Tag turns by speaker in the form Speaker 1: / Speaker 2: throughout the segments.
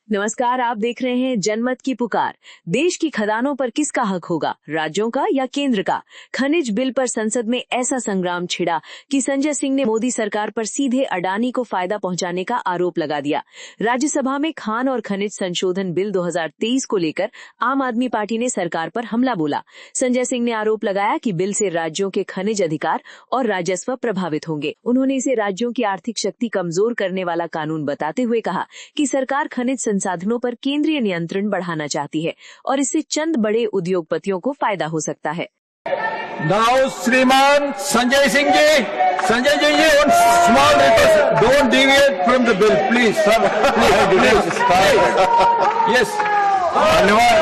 Speaker 1: नमस्कार, आप देख रहे हैं जनमत की पुकार। देश की खदानों पर किसका हक होगा, राज्यों का या केंद्र का? खनिज बिल पर संसद में ऐसा संग्राम छिड़ा कि संजय सिंह ने मोदी सरकार पर सीधे अडानी को फायदा पहुंचाने का आरोप लगा दिया। राज्यसभा में खान और खनिज संशोधन बिल 2023 को लेकर आम आदमी पार्टी ने सरकार पर हमला बोला। संजय सिंह ने आरोप लगाया कि बिल से राज्यों के खनिज अधिकार और राजस्व प्रभावित होंगे। उन्होंने इसे राज्यों की आर्थिक शक्ति कमजोर करने वाला कानून बताते हुए कहा कि सरकार खनिज संसाधनों पर केंद्रीय नियंत्रण बढ़ाना चाहती है और इससे चंद बड़े उद्योगपतियों को फायदा हो सकता है।
Speaker 2: नाउ श्रीमान Sanjay Singh ji, small request, don't deviate from the bill please sir, yes.
Speaker 3: धन्यवाद।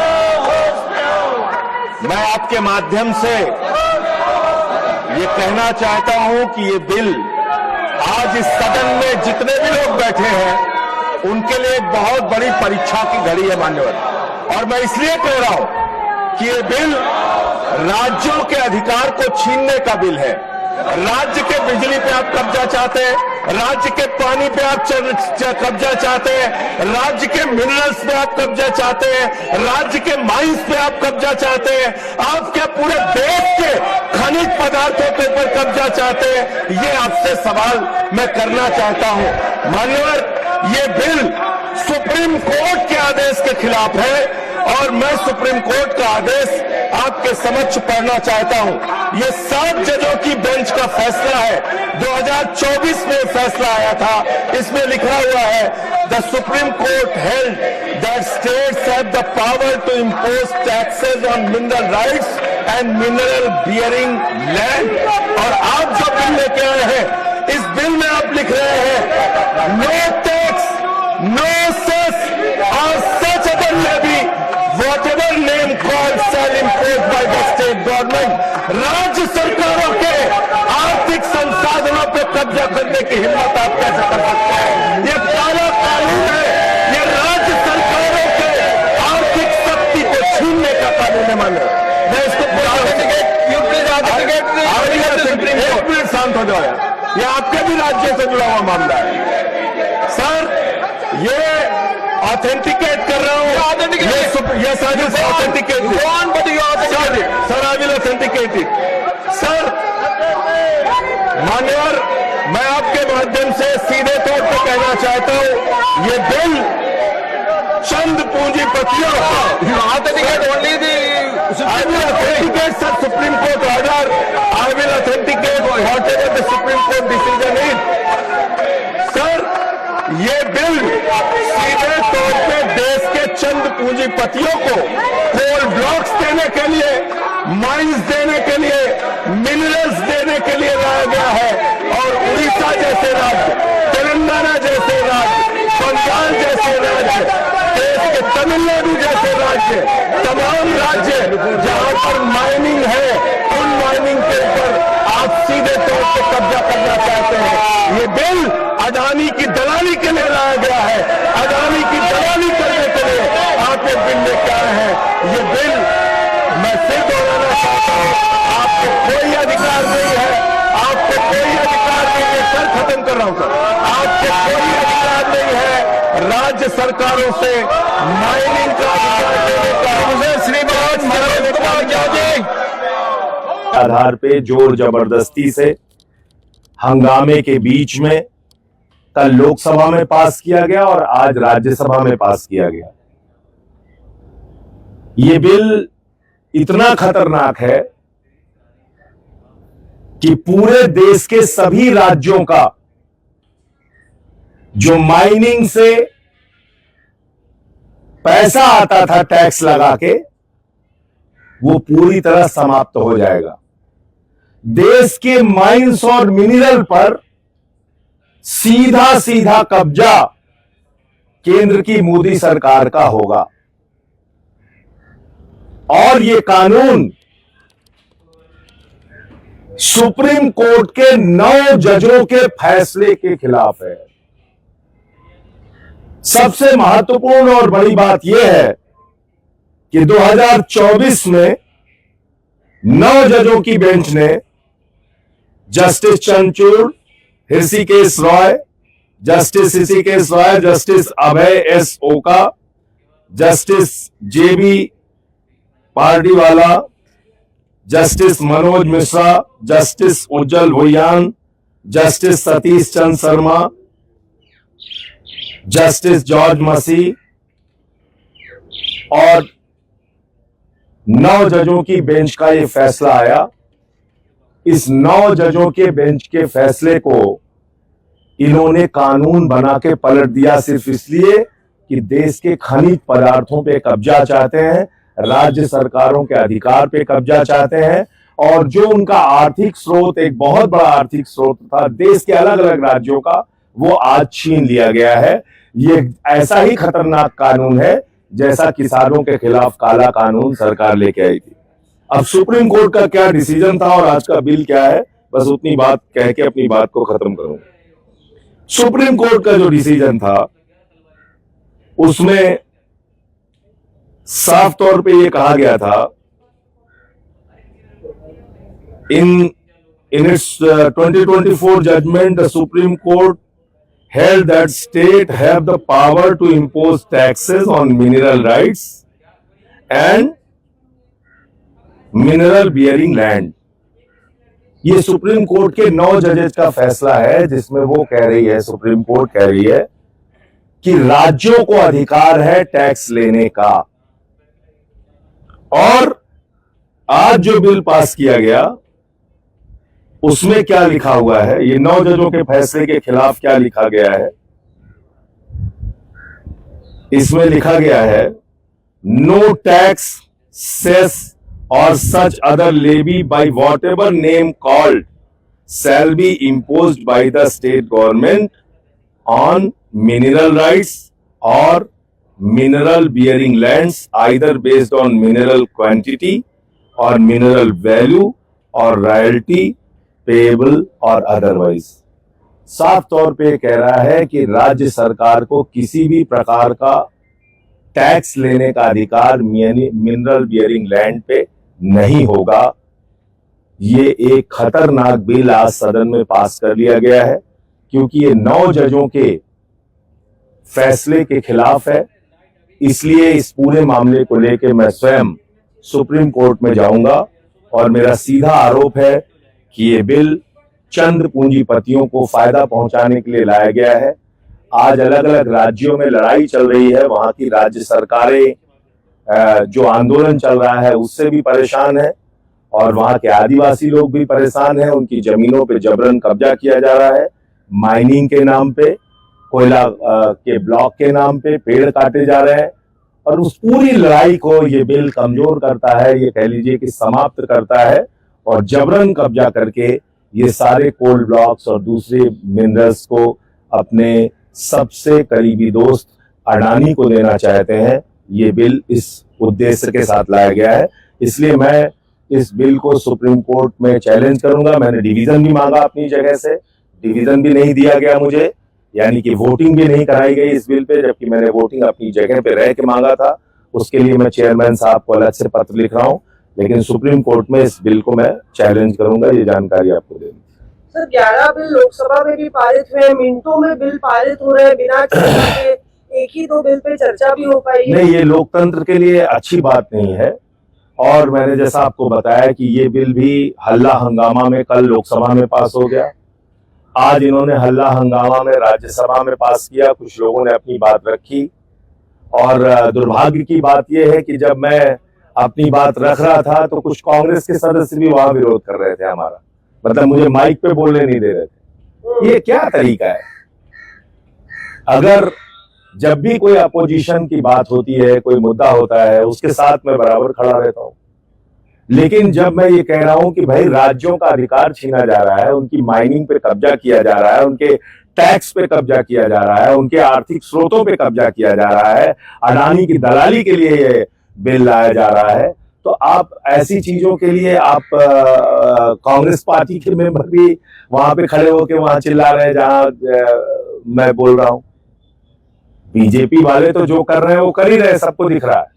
Speaker 3: मैं आपके माध्यम से ये कहना चाहता हूं कि ये बिल आज इस सदन में जितने भी लोग बैठे हैं उनके लिए एक बहुत बड़ी परीक्षा की घड़ी है मान्यवर। और मैं इसलिए कह रहा हूं कि ये बिल राज्यों के अधिकार को छीनने का बिल है। राज्य के बिजली पे आप कब्जा चाहते हैं, राज्य के पानी पे आप कब्जा चाहते हैं, राज्य के मिनरल्स पे आप कब्जा चाहते हैं, राज्य के माइंस पे आप कब्जा चाहते हैं, आप क्या पूरे देश के खनिज पदार्थों के ऊपर कब्जा चाहते हैं? ये आपसे सवाल मैं करना चाहता हूं मान्यवर। ये बिल सुप्रीम कोर्ट के आदेश के खिलाफ है और मैं सुप्रीम कोर्ट का आदेश आपके समक्ष पढ़ना चाहता हूं। ये 7 जजों की बेंच का फैसला है। 2024 में फैसला आया था। इसमें लिखा हुआ है, the Supreme Court held that states have the power to impose taxes on mineral rights and mineral bearing land. और आप जो बिल लेके आए हैं, इस बिल में आप लिख रहे हैं, नो टैक्स, नो सेस और such other levy whatever name called shall imposed by the state government। राज्य सरकारों के आर्थिक संसाधनों पर कब्जा करने की हिम्मत आप कैसे कर सकते हैं? ये काला कानून है। ये राज्य सरकारों के आर्थिक शक्ति को छीनने का कानून है। मानो मैं इसको एक मिनट शांत हो जाए। ये आपके भी राज्य से जुड़ा हुआ मामला है सर। ये ऑथेंटिकेट कर रहा हूं। ये sir authenticate sir, I will authenticate it sir. मान्यवर, मैं आपके माध्यम से सीधे तौर पर कहना चाहता हूं, ये बिल चंद पूंजीपतियों authenticate sir supreme court order. I will authenticate what ever the Supreme court decision is. Sir, ये बिल सीधे तौर पे देश के चंद पूंजीपतियों को कोल ब्लॉक्स देने के लिए, माइंस देने के लिए, मिनरल्स देने के लिए लाया गया है। और उड़ीसा जैसे राज्य, तेलंगाना जैसे राज्य, बंगाल जैसे राज्य, देश के तमिलनाडु जैसे राज्य, तमाम राज्य जहां पर माइनिंग है, उन माइनिंग के ऊपर आप सीधे तौर पर कब्जा करना चाहते हैं। ये बिल अडानी की दलाली के लिए लाया गया है। अडानी की दलाली करने के लिए आप ये बिल लेके आए हैं। ये बिल मैं फिर दोहराना चाहता हूं, आपको कोई अधिकार नहीं है, आपको कोई अधिकार नहीं है। सर खत्म कर रहा हूं सर, आपको कोई अधिकार नहीं है राज्य सरकारों से माइनिंग का अधिकार देने का। मुझे श्रीमान मनोज कुमार जी
Speaker 4: आधार पे जोर जबरदस्ती से हंगामे के बीच में कल लोकसभा में पास किया गया और आज राज्यसभा में पास किया गया। यह बिल इतना खतरनाक है कि पूरे देश के सभी राज्यों का जो माइनिंग से पैसा आता था टैक्स लगा के, वो पूरी तरह समाप्त हो जाएगा। देश के माइंस और मिनरल पर सीधा सीधा कब्जा केंद्र की मोदी सरकार का होगा। और ये कानून सुप्रीम कोर्ट के 9 जजों के फैसले के खिलाफ है। सबसे महत्वपूर्ण और बड़ी बात यह है कि 2024 में 9 जजों की बेंच ने justice Chandrachud, Hrishikesh Roy, justice Hrishikesh Roy, justice Abhay S Oka, justice JB Pardiwala, justice Manoj Mishra, justice Ujjal Bhuyan, justice Satish Chandra Sharma, justice George Masih और 9 जजों की बेंच का यह फैसला आया। इस 9 जजों के बेंच के फैसले को इन्होंने कानून बना के पलट दिया सिर्फ इसलिए कि देश के खनिज पदार्थों पे कब्जा चाहते हैं, राज्य सरकारों के अधिकार पे कब्जा चाहते हैं और जो उनका आर्थिक स्रोत, एक बहुत बड़ा आर्थिक स्रोत था देश के अलग अलग राज्यों का, वो आज छीन लिया गया है। ये ऐसा ही खतरनाक कानून है जैसा किसानों के खिलाफ काला कानून सरकार लेके आई थी। अब सुप्रीम कोर्ट का क्या डिसीजन था और आज का बिल क्या है, बस उतनी बात कह के अपनी बात को खत्म करूंगा। सुप्रीम कोर्ट का जो डिसीजन था उसमें साफ तौर पे ये कहा गया था इन its 2024 judgment, the Supreme Court held that state have the power to impose taxes on mineral rights and mineral bearing land. ये सुप्रीम कोर्ट के 9 जजेस का फैसला है जिसमें वो कह रही है, सुप्रीम कोर्ट कह रही है कि राज्यों को अधिकार है टैक्स लेने का। और आज जो बिल पास किया गया उसमें क्या लिखा हुआ है, ये 9 जजों के फैसले के खिलाफ क्या लिखा गया है, इसमें लिखा गया है no tax, cess or such other levy by whatever name called shall be imposed by the state government on mineral rights or mineral bearing lands either based on mineral quantity or mineral value or royalty payable or otherwise. साफ तौर पे कह रहा है कि राज्य सरकार को किसी भी प्रकार का टैक्स लेने का अधिकार मिनरल बियरिंग लैंड पे नहीं होगा। ये एक खतरनाक बिल आज सदन में पास कर लिया गया है क्योंकि ये 9 जजों के फैसले के खिलाफ है। इसलिए इस पूरे मामले को लेकर मैं स्वयं सुप्रीम कोर्ट में जाऊंगा और मेरा सीधा आरोप है कि ये बिल चंद पूंजीपतियों को फायदा पहुंचाने के लिए लाया गया है। आज अलग अलग राज्यों में लड़ाई चल रही है, वहां की राज्य सरकारें जो आंदोलन चल रहा है उससे भी परेशान है और वहां के आदिवासी लोग भी परेशान हैं। उनकी जमीनों पे जबरन कब्जा किया जा रहा है, माइनिंग के नाम पे, कोयला के ब्लॉक के नाम पे पेड़ काटे जा रहे हैं और उस पूरी लड़ाई को ये बिल कमजोर करता है, ये कह लीजिए कि समाप्त करता है और जबरन कब्जा करके ये सारे कोल ब्लॉक्स और दूसरे मिनरल्स को अपने सबसे करीबी दोस्त अडानी को देना चाहते हैं। ये बिल इस उद्देश्य के साथ लाया गया है, इसलिए मैं इस बिल को सुप्रीम कोर्ट में चैलेंज करूंगा। मैंने डिवीजन भी मांगा अपनी जगह से, डिवीजन भी नहीं दिया गया मुझे, यानी कि वोटिंग भी नहीं कराई गई इस बिल पे, जबकि मैंने वोटिंग अपनी जगह पे रह के मांगा था। उसके लिए मैं चेयरमैन साहब को अलग से पत्र लिख रहा हूं, लेकिन सुप्रीम कोर्ट में इस बिल को मैं चैलेंज करूंगा। ये जानकारी आपको देनी।
Speaker 5: सर 11 बिल लोकसभा में भी पारित हुए, मिनटों में बिल पारित हो रहे हैं, बिना चर्चा के एक ही 2 बिल पे चर्चा भी हो पाई है।
Speaker 4: नहीं, ये लोकतंत्र के लिए अच्छी बात नहीं है और मैंने जैसा आपको बताया कि ये बिल भी हल्ला हंगामा में कल लोकसभा में पास हो गया। आज इन्होंने हल्ला हंगामा में राज्यसभा में पास किया, कुछ लोगों ने अपनी बात रखी और दुर्भाग्य की बात यह है कि जब मैं अपनी बात रख रहा था तो कुछ कांग्रेस के सदस्य भी वहां विरोध कर रहे थे हमारा, मतलब मुझे माइक पे बोलने नहीं दे रहे थे। ये क्या तरीका है? अगर जब भी कोई अपोजिशन की बात होती है, कोई मुद्दा होता है, उसके साथ मैं बराबर खड़ा रहता हूं, लेकिन जब मैं ये कह रहा हूं कि भाई राज्यों का अधिकार छीना जा रहा है, उनकी माइनिंग पे कब्जा किया जा रहा है, उनके टैक्स पे कब्जा किया जा रहा है, उनके आर्थिक स्रोतों पे कब्जा किया जा रहा है, अडानी की दलाली के लिए ये बिल लाया जा रहा है, तो आप ऐसी चीजों के लिए आप कांग्रेस पार्टी के मेंबर भी वहां पे खड़े होकर वहां चिल्ला रहे हैं जहां मैं बोल रहा हूं। बीजेपी वाले तो जो कर रहे हैं वो कर ही रहे, सबको दिख रहा है।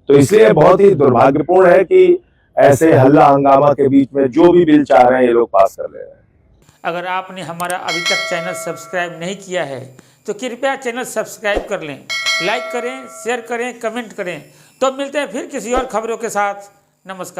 Speaker 4: तो इसलिए बहुत ही दुर्भाग्यपूर्ण है कि ऐसे हल्ला हंगामा के बीच में जो भी बिल चाह रहे हैं ये लोग पास कर ले रहे हैं।
Speaker 6: अगर आपने हमारा अभी तक चैनल सब्सक्राइब नहीं किया है तो कृपया चैनल सब्सक्राइब कर लें, लाइक करें, शेयर करें, कमेंट करें। तो मिलते हैं फिर किसी और खबरों के साथ। नमस्कार।